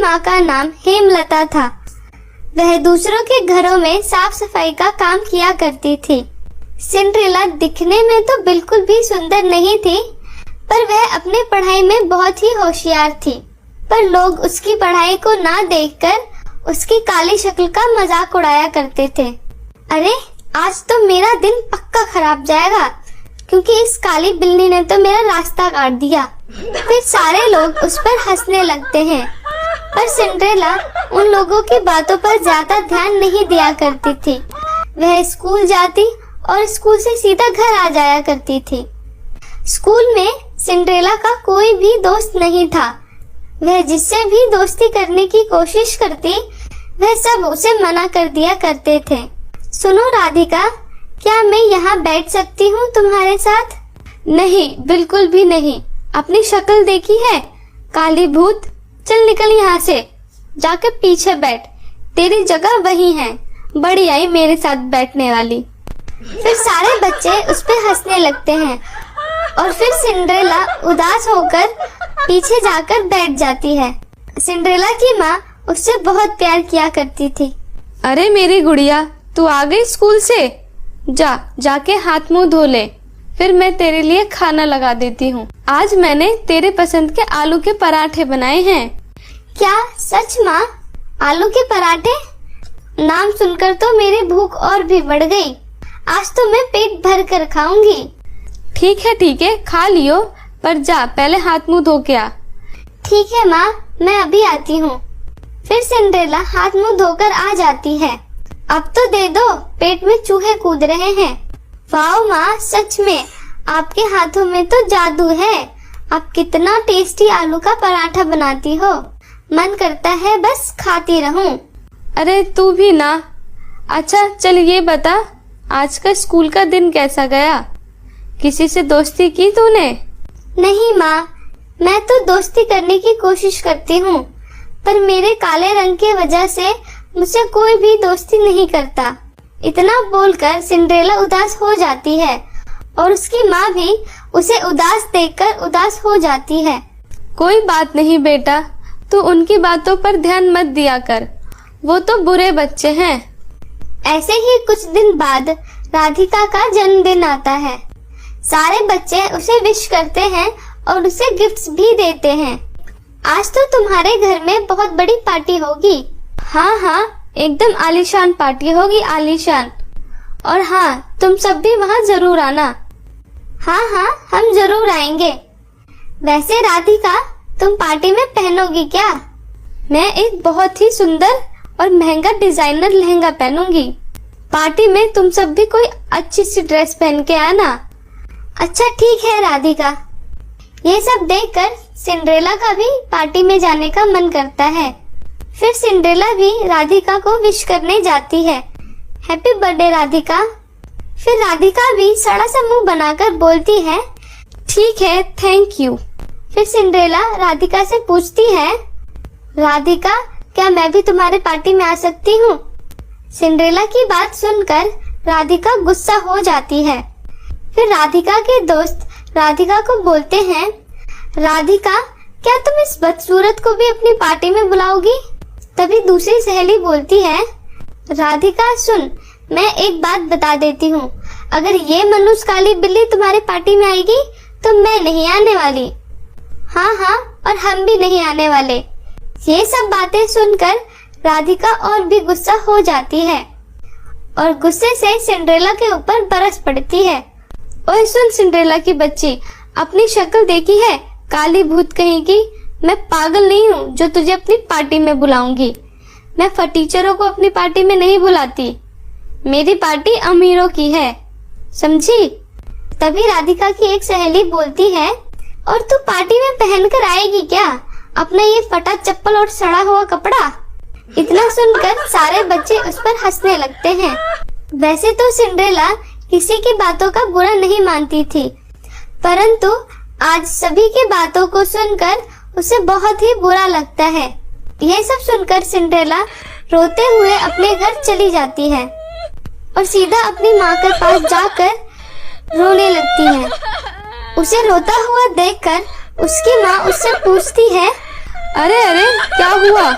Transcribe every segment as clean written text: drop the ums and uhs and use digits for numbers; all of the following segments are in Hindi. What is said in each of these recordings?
माँ का नाम हेमलता था। वह दूसरों के घरों में साफ सफाई का काम किया करती थी। सिंड्रेला दिखने में तो बिल्कुल भी सुंदर नहीं थी, पर वह अपने पढ़ाई में बहुत ही होशियार थी। पर लोग उसकी पढ़ाई को ना देखकर उसकी काली शक्ल का मजाक उड़ाया करते थे। अरे आज तो मेरा दिन पक्का खराब जाएगा, क्योंकि इस काली बिल्ली ने तो मेरा रास्ता काट दिया। फिर सारे लोग उस पर हंसने लगते हैं। पर सिंड्रेला उन लोगों की बातों पर ज्यादा ध्यान नहीं दिया करती थी। वह स्कूल जाती और स्कूल से सीधा घर आ जाया करती थी। स्कूल में सिंड्रेला का कोई भी दोस्त नहीं था। वह जिससे भी दोस्ती करने की कोशिश करती, वह सब उसे मना कर दिया करते थे। सुनो राधिका, क्या मैं यहाँ बैठ सकती हूँ तुम्हारे साथ? नहीं, बिल्कुल भी नहीं। अपनी शक्ल देखी है? काली भूत, चल निकल यहाँ से, जाके पीछे बैठ। तेरी जगह वही है, बड़ी आई मेरे साथ बैठने वाली। फिर सारे बच्चे उस पर हंसने लगते हैं और फिर सिंड्रेला उदास होकर पीछे जाकर बैठ जाती है। सिंड्रेला की माँ उससे बहुत प्यार किया करती थी। अरे मेरी गुड़िया, तू आ गई स्कूल से? जाके हाथ मुंह धो ले, फिर मैं तेरे लिए खाना लगा देती हूँ। आज मैंने तेरे पसंद के आलू के पराठे बनाए हैं। क्या सच माँ? आलू के पराठे? नाम सुनकर तो मेरी भूख और भी बढ़ गई। आज तो मैं पेट भर कर खाऊंगी। ठीक है, खा लियो, पर जा पहले हाथ मुंह धो के आ। ठीक है माँ, मैं अभी आती हूँ। फिर सिंड्रेला हाथ मुंह धोकर आ जाती है। अब तो दे दो, पेट में चूहे कूद रहे हैं। वाह माँ, सच में आपके हाथों में तो जादू है। आप कितना टेस्टी आलू का पराठा बनाती हो, मन करता है बस खाती रहूं। अरे तू भी ना। अच्छा चल ये बता, आज का स्कूल का दिन कैसा गया? किसी से दोस्ती की तूने? नहीं माँ, मैं तो दोस्ती करने की कोशिश करती हूँ, पर मेरे काले रंग की वजह से मुझसे कोई भी दोस्ती नहीं करता। इतना बोलकर सिंड्रेला उदास हो जाती है और उसकी माँ भी उसे उदास देखकर उदास हो जाती है। कोई बात नहीं बेटा, तू उनकी बातों पर ध्यान मत दिया कर, वो तो बुरे बच्चे हैं। ऐसे ही कुछ दिन बाद राधिका का जन्मदिन आता है। सारे बच्चे उसे विश करते हैं और उसे गिफ्ट्स भी देते हैं। आज तो तुम्हारे घर में बहुत बड़ी पार्टी होगी। हाँ, एकदम आलीशान पार्टी होगी, आलीशान। और हाँ, तुम सब भी वहाँ जरूर आना। हाँ, हम जरूर आएंगे। वैसे राधिका, तुम पार्टी में पहनोगी क्या? मैं एक बहुत ही सुंदर और महंगा डिजाइनर लहंगा पहनूंगी। पार्टी में तुम सब भी कोई अच्छी सी ड्रेस पहन के आना। अच्छा ठीक है राधिका। ये सब देखकर सिंड्रेला का भी पार्टी में जाने का मन करता है। फिर सिंड्रेला भी राधिका को विश करने जाती है, हैप्पी बर्थडे राधिका। फिर राधिका भी सड़ा सा मुंह बनाकर बोलती है, ठीक है, थैंक यू। फिर सिंड्रेला राधिका से पूछती है, राधिका, क्या मैं भी तुम्हारे पार्टी में आ सकती हूँ? सिंड्रेला की बात सुनकर राधिका गुस्सा हो जाती है। फिर राधिका के दोस्त राधिका को बोलते हैं, राधिका, क्या तुम इस बदसूरत को भी अपनी पार्टी में बुलाओगी? तभी दूसरी सहेली बोलती है, राधिका सुन, मैं एक बात बता देती हूँ, अगर ये मनुष्य काली बिल्ली तुम्हारी पार्टी में आएगी तो मैं नहीं आने वाली। हाँ, और हम भी नहीं आने वाले। ये सब बातें सुनकर राधिका और भी गुस्सा हो जाती है और गुस्से से सिंड्रेला के ऊपर बरस पड़ती है। ओए सुन सिंड्रेला की बच्ची, अपनी शक्ल देखी है? काली भूत कहेगी। मैं पागल नहीं हूँ जो तुझे अपनी पार्टी में बुलाऊंगी। मैं फटीचरों को अपनी पार्टी में नहीं बुलाती। मेरी पार्टी अमीरों की है, समझी? तभी राधिका की एक सहेली बोलती है, और तू पार्टी में पहनकर आएगी क्या अपना ये फटा चप्पल और सड़ा हुआ कपड़ा? इतना सुनकर सारे बच्चे उस पर हंसने लगते हैं। वैसे तो सिंड्रेला किसी की बातों का बुरा नहीं मानती थी, परंतु आज सभी की बातों को सुनकर उसे बहुत ही बुरा लगता है। यह सब सुनकर सिंड्रेला रोते हुए अपने घर चली जाती है और सीधा अपनी माँ के पास जाकर रोने लगती है। उसे रोता हुआ देखकर उसकी माँ उससे पूछती है, अरे अरे, क्या हुआ?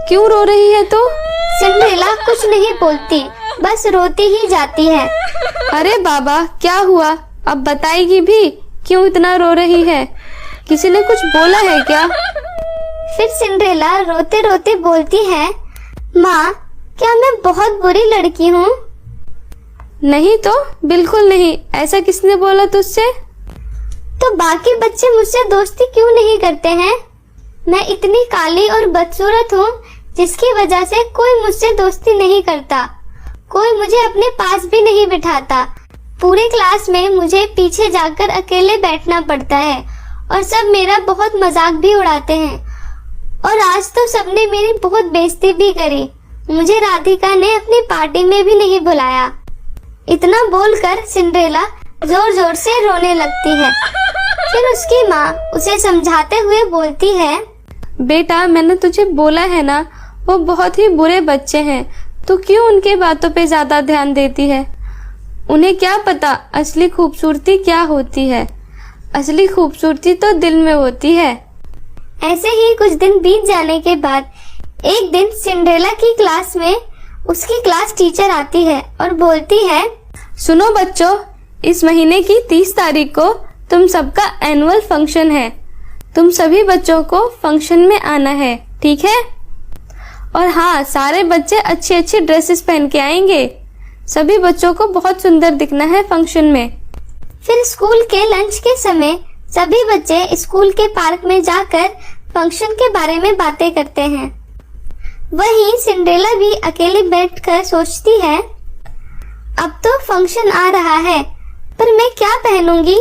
क्यों रो रही है तू? सिंड्रेला कुछ नहीं बोलती, बस रोती ही जाती है। अरे बाबा, क्या हुआ? अब बताएगी भी क्यों इतना रो रही है? किसी ने कुछ बोला है क्या? फिर सिंड्रेला रोते रोते बोलती है, माँ, क्या मैं बहुत बुरी लड़की हूँ? नहीं तो, बिल्कुल नहीं। ऐसा किसने बोला तुझसे? तो बाकी बच्चे मुझसे दोस्ती क्यों नहीं करते हैं? मैं इतनी काली और बदसूरत हूँ जिसकी वजह से कोई मुझसे दोस्ती नहीं करता, कोई मुझे अपने पास भी नहीं बिठाता। पूरे क्लास में मुझे पीछे जाकर अकेले बैठना पड़ता है और सब मेरा बहुत मजाक भी उड़ाते हैं। और आज तो सबने मेरी बहुत बेइज्जती भी करी। मुझे राधिका ने अपनी पार्टी में भी नहीं बुलाया। इतना बोलकर सिंड्रेला जोर जोर से रोने लगती है। फिर उसकी माँ उसे समझाते हुए बोलती है, बेटा, मैंने तुझे बोला है ना, वो बहुत ही बुरे बच्चे हैं। तू क्यों उनके बातों पे ज्यादा ध्यान देती है? उन्हें क्या पता असली खूबसूरती क्या होती है। असली खूबसूरती तो दिल में होती है। ऐसे ही कुछ दिन बीत जाने के बाद एक दिन सिंड्रेला की क्लास में उसकी क्लास टीचर आती है और बोलती है, सुनो बच्चों, इस महीने की 30 तारीख को तुम सबका एनुअल फंक्शन है। तुम सभी बच्चों को फंक्शन में आना है, ठीक है? और हाँ, सारे बच्चे अच्छी अच्छी ड्रेसेस पहन के आएंगे। सभी बच्चों को बहुत सुंदर दिखना है फंक्शन में। फिर स्कूल के लंच के समय सभी बच्चे स्कूल के पार्क में जाकर फंक्शन के बारे में बातें करते हैं। वहीं सिंड्रेला भी अकेले बैठकर सोचती है, अब तो फंक्शन आ रहा है, पर मैं क्या पहनूंगी?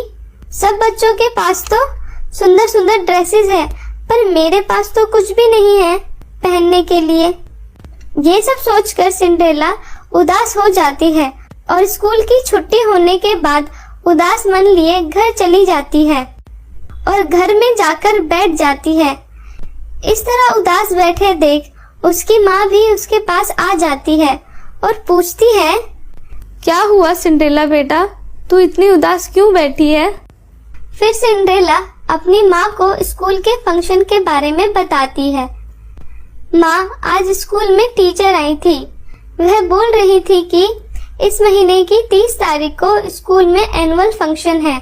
सब बच्चों के पास तो सुंदर सुंदर ड्रेसेस है, पर मेरे पास तो कुछ भी नहीं है पहनने के लिए। ये सब सोचकर सिंड्रेला उदास हो जाती है और स्कूल की छुट्टी होने के बाद उदास मन लिए घर चली जाती है और घर में जाकर बैठ जाती है। इस तरह उदास बैठे देख उसकी माँ भी उसके पास आ जाती है और पूछती है, क्या हुआ सिंड्रेला बेटा, तू इतनी उदास क्यों बैठी है? फिर सिंड्रेला अपनी माँ को स्कूल के फंक्शन के बारे में बताती है। माँ, आज स्कूल में टीचर आई थी। वह बोल रही थी कि इस महीने की 30 तारीख को स्कूल में एनुअल फंक्शन है।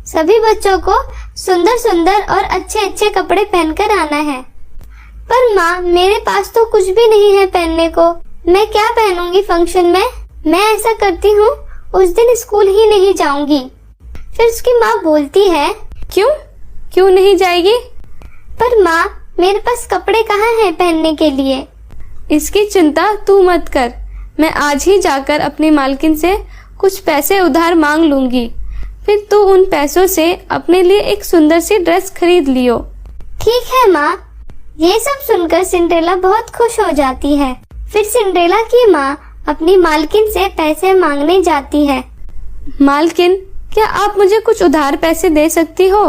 सभी बच्चों को सुंदर सुंदर और अच्छे अच्छे कपड़े पहनकर आना है। पर माँ, मेरे पास तो कुछ भी नहीं है पहनने को। मैं क्या पहनूंगी फंक्शन में? मैं ऐसा करती हूँ उस दिन स्कूल ही नहीं जाऊंगी। फिर उसकी माँ बोलती है, क्यों नहीं जाएगी? पर माँ, मेरे पास कपड़े कहाँ हैं पहनने के लिए? इसकी चिंता तू मत कर। मैं आज ही जाकर अपनी मालकिन से कुछ पैसे उधार मांग लूंगी। फिर तू उन पैसों से अपने लिए एक सुंदर सी ड्रेस खरीद लियो। ठीक है माँ। ये सब सुनकर सिंड्रेला बहुत खुश हो जाती है। फिर सिंड्रेला की माँ अपनी मालकिन से पैसे मांगने जाती है। मालकिन, क्या आप मुझे कुछ उधार पैसे दे सकती हो?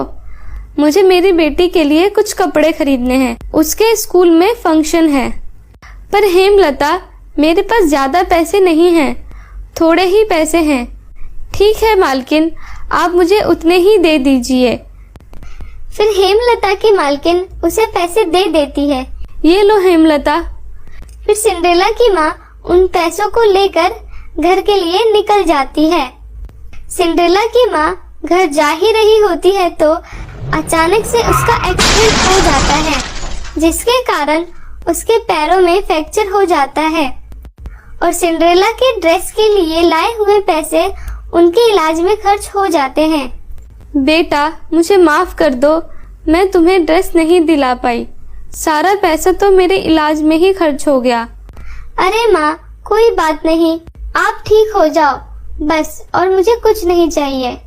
मुझे मेरी बेटी के लिए कुछ कपड़े खरीदने हैं। उसके स्कूल में फंक्शन है। पर हेमलता, मेरे पास ज्यादा पैसे नहीं हैं, थोड़े ही पैसे हैं। ठीक है मालकिन, आप मुझे उतने ही दे दीजिए। फिर हेमलता की मालकिन उसे पैसे दे देती है। ये लो हेमलता। फिर सिंड्रेला की माँ उन पैसों को लेकर घर के लिए निकल जाती है। सिंड्रेला की माँ घर जा ही रही होती है तो अचानक से उसका एक्सीडेंट हो जाता है, जिसके कारण उसके पैरों में फ्रैक्चर हो जाता है और सिंड्रेला के ड्रेस के लिए लाए हुए पैसे उनके इलाज में खर्च हो जाते हैं। बेटा, मुझे माफ कर दो, मैं तुम्हें ड्रेस नहीं दिला पाई। सारा पैसा तो मेरे इलाज में ही खर्च हो गया। अरे माँ, कोई बात नहीं, आप ठीक हो जाओ बस, और मुझे कुछ नहीं चाहिए।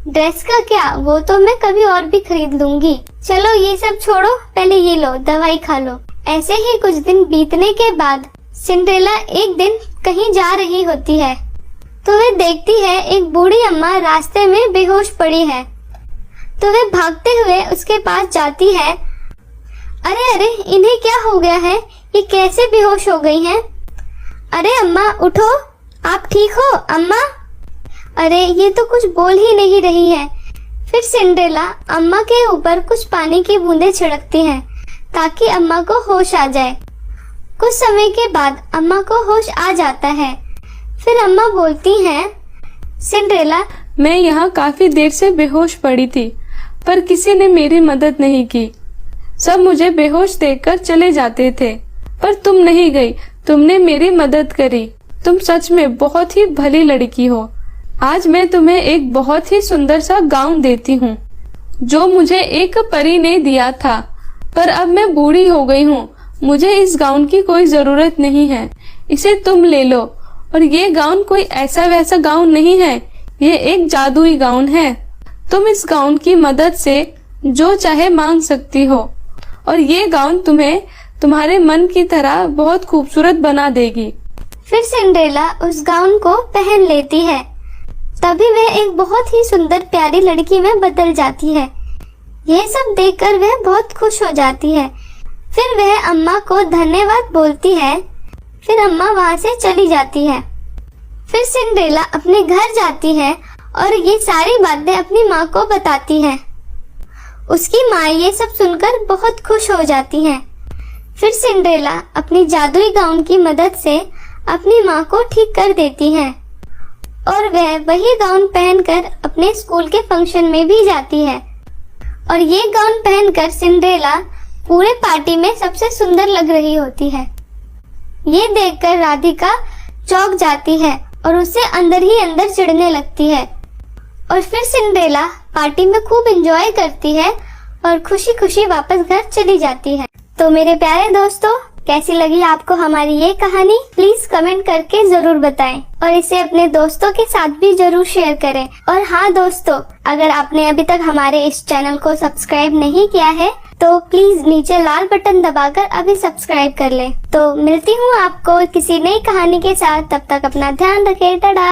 ड्रेस का क्या, वो तो मैं कभी और भी खरीद लूंगी। चलो ये सब छोड़ो, पहले ये लो, दवाई खा लो। ऐसे ही कुछ दिन बीतने के बाद सिंड्रेला एक दिन कहीं जा रही होती है तो वे देखती है एक बूढ़ी अम्मा रास्ते में बेहोश पड़ी है। तो वे भागते हुए उसके पास जाती है। अरे अरे, इन्हें क्या हो गया है? ये कैसे बेहोश हो गई हैं? अरे अम्मा उठो, आप ठीक हो अम्मा? अरे ये तो कुछ बोल ही नहीं रही है। फिर सिंड्रेला अम्मा के ऊपर कुछ पानी की बूंदें छिड़कती है ताकि अम्मा को होश आ जाए। कुछ समय के बाद अम्मा को होश आ जाता है। फिर अम्मा बोलती हैं, सिंड्रेला, मैं यहाँ काफी देर से बेहोश पड़ी थी, पर किसी ने मेरी मदद नहीं की। सब मुझे बेहोश देखकर चले जाते थे, पर तुम नहीं गई, तुमने मेरी मदद करी। तुम सच में बहुत ही भली लड़की हो। आज मैं तुम्हें एक बहुत ही सुंदर सा गाउन देती हूँ, जो मुझे एक परी ने दिया था, पर अब मैं बूढ़ी हो गई हूँ। मुझे इस गाउन की कोई जरूरत नहीं है, इसे तुम ले लो। और ये गाउन कोई ऐसा वैसा गाउन नहीं है, ये एक जादुई गाउन है। तुम इस गाउन की मदद से जो चाहे मांग सकती हो, और ये गाउन तुम्हें तुम्हारे मन की तरह बहुत खूबसूरत बना देगी। फिर सिंड्रेला उस गाउन को पहन लेती है। तभी वह एक बहुत ही सुंदर प्यारी लड़की में बदल जाती है। यह सब देखकर वह बहुत खुश हो जाती है। फिर वह अम्मा को धन्यवाद बोलती है। फिर अम्मा वहाँ से चली जाती है। फिर सिंड्रेला अपने घर जाती है और ये सारी बातें अपनी माँ को बताती है। उसकी माँ ये सब सुनकर बहुत खुश हो जाती है। फिर सिंड्रेला अपनी जादुई गाउन की मदद से अपनी माँ को ठीक कर देती है और वह वही गाउन पहनकर अपने स्कूल के फंक्शन में भी जाती है। और ये गाउन पहनकर सिंड्रेला पूरे पार्टी में सबसे सुंदर लग रही होती है। ये देखकर राधिका चौंक जाती है और उसे अंदर ही अंदर चिढ़ने लगती है। और फिर सिंड्रेला पार्टी में खूब एंजॉय करती है और खुशी खुशी वापस घर चली जाती है। तो मेरे प्यारे दोस्तों, कैसी लगी आपको हमारी ये कहानी? प्लीज कमेंट करके जरूर बताएं और इसे अपने दोस्तों के साथ भी जरूर शेयर करें। और हाँ दोस्तों, अगर आपने अभी तक हमारे इस चैनल को सब्सक्राइब नहीं किया है तो प्लीज नीचे लाल बटन दबाकर अभी सब्सक्राइब कर लें। तो मिलती हूँ आपको किसी नई कहानी के साथ, तब तक अपना ध्यान रखें। टाटा।